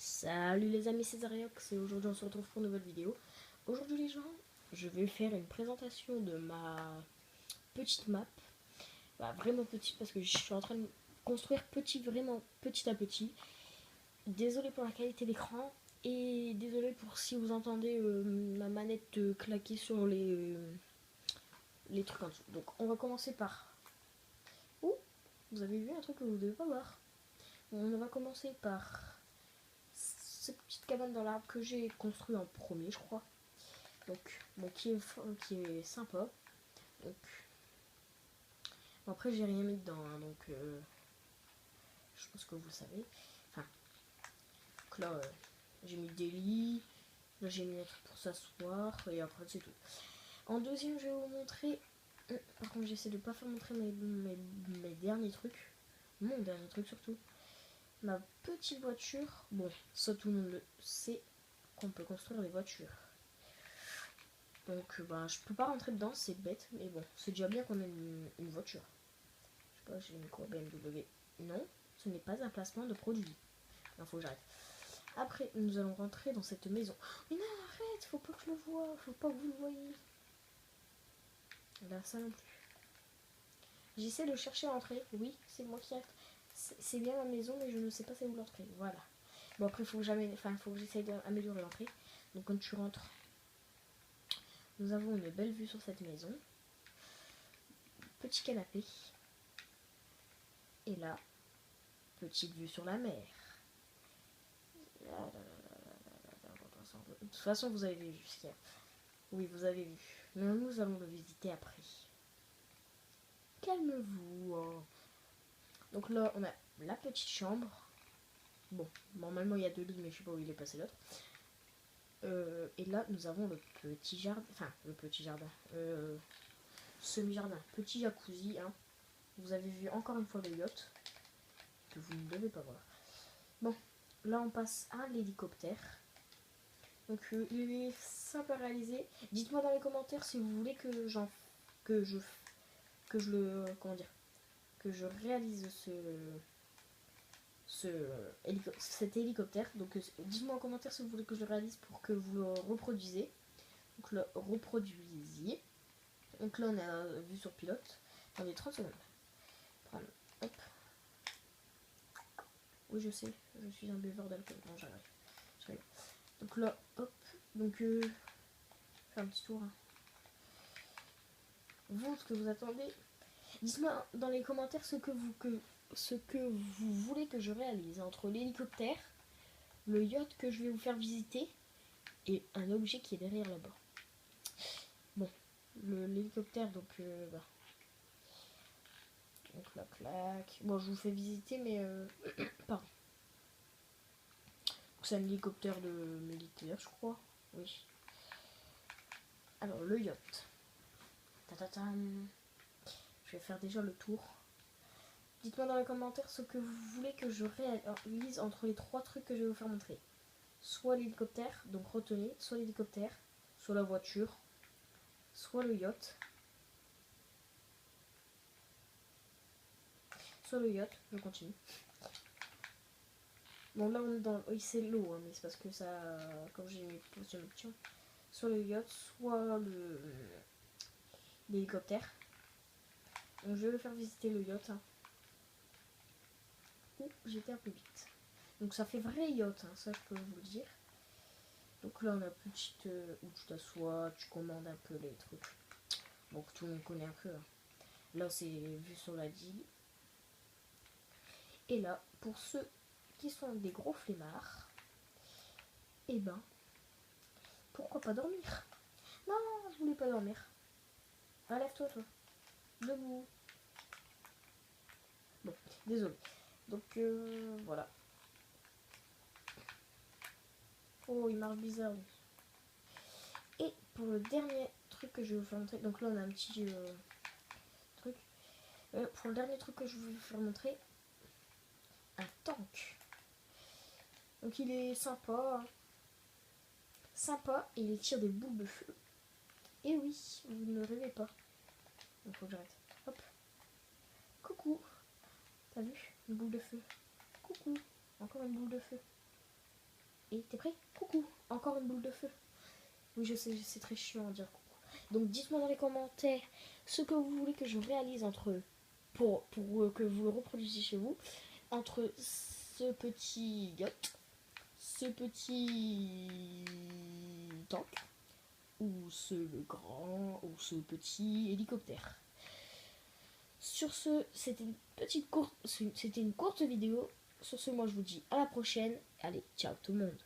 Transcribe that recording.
Salut les amis, c'est Zariox et aujourd'hui on se retrouve pour une nouvelle vidéo. Aujourd'hui les gens, je vais faire une présentation de ma petite map. Vraiment petite parce que je suis en train de construire vraiment petit à petit. Désolé pour la qualité d'écran et désolé pour si vous entendez ma manette claquer sur les trucs en dessous. Donc on va commencer par... Ouh, vous avez vu un truc que vous ne devez pas voir. On va commencer par cette petite cabane dans l'arbre que j'ai construit en premier je crois. Donc, bon, qui est sympa. Donc, bon, après j'ai rien mis dedans, hein, donc je pense que vous le savez. Enfin, donc là j'ai mis des lits, là j'ai mis un truc pour s'asseoir et après c'est tout. En deuxième je vais vous montrer, par contre j'essaie de pas faire montrer mes derniers trucs, mon dernier truc surtout, ma petite voiture. Bon, ça tout le monde le sait qu'on peut construire des voitures. Donc je peux pas rentrer dedans, c'est bête, mais bon, c'est déjà bien qu'on ait une voiture. Je sais pas, j'ai mis quoi, BMW. Non, ce n'est pas un placement de produit. Il faut que j'arrête. Après, nous allons rentrer dans cette maison. Mais non, arrête, faut pas que je le voie, faut pas que vous le voyez. Là, ça non plus. J'essaie de chercher à entrer. Oui, c'est moi qui reste. C'est bien ma maison, mais je ne sais pas c'est où l'entrée. Voilà. Bon, après, faut que j'essaie d'améliorer l'entrée. Donc, quand tu rentres, nous avons une belle vue sur cette maison. Petit canapé. Et là, petite vue sur la mer. De toute façon, vous avez vu ce qu'il y a. Oui, vous avez vu. Mais nous allons le visiter après. Calme-vous. Oh. Donc là, on a la petite chambre. Bon, normalement, il y a 2 lits, mais je sais pas où il est passé l'autre. Et là, nous avons le petit jardin. Enfin, le petit jardin. Semi-jardin. Petit jacuzzi. Hein. Vous avez vu encore une fois le yacht. Que vous ne devez pas voir. Bon, là, on passe à l'hélicoptère. Donc il est simple à réaliser. Dites-moi dans les commentaires si vous voulez que je réalise cet hélicoptère. Donc dites-moi en commentaire si vous voulez que je le réalise pour que vous le reproduisiez. Donc le reproduisiez. Donc là on a vu sur pilote. Attendez 30 secondes. Hop. Oui je sais, je suis un buveur d'alcool. Non j'arrive. Donc là, hop. Donc faire un petit tour. Hein. Vous, ce que vous attendez. Dites-moi dans les commentaires ce que vous voulez que je réalise entre l'hélicoptère, le yacht que je vais vous faire visiter et un objet qui est derrière là-bas. Bon, l'hélicoptère, donc donc la claque. Bon, je vous fais visiter, mais pardon. C'est un hélicoptère de militaire, je crois. Oui. Alors le yacht. Je vais faire déjà le tour. Dites-moi dans les commentaires ce que vous voulez que je réalise entre les 3 trucs que je vais vous faire montrer. Soit l'hélicoptère, donc retenez, soit l'hélicoptère, soit la voiture, soit le yacht. Soit le yacht, je continue. Bon là on est dans... Oui c'est l'eau, hein, mais c'est parce que ça... Comme j'ai mis sur l'option. Soit le yacht, soit l'hélicoptère. Donc je vais faire visiter le yacht. Hein. Ouh, j'étais un peu vite. Donc ça fait vrai yacht, hein, ça je peux vous le dire. Donc là on a petite où tu t'assois, tu commandes un peu les trucs. Bon tout le monde connaît un peu. Hein. Là c'est vu sur la digue. Et là, pour ceux qui sont des gros flemmards, eh ben, pourquoi pas dormir? Non, je voulais pas dormir. Relève-toi, toi. Debout. Bon, désolé. Donc voilà. Oh, il marche bizarre. Lui. Et pour le dernier truc que je vais vous faire montrer, donc là on a un petit truc. Pour le dernier truc que je vais vous faire montrer, un tank. Donc il est sympa. Sympa et il tire des boules de feu. Et oui, vous ne rêvez pas. Donc faut que j'arrête. Hop. Coucou. T'as vu? Une boule de feu. Coucou. Encore une boule de feu. Et t'es prêt? Coucou, encore une boule de feu. Oui, je sais, c'est très chiant à dire coucou. Donc dites-moi dans les commentaires ce que vous voulez que je réalise pour que vous le reproduisiez chez vous, entre ce petit yacht, ce petit tank, ou ce grand, ou ce petit hélicoptère. Sur ce, c'était une courte vidéo. Sur ce, moi je vous dis à la prochaine. Allez, ciao tout le monde.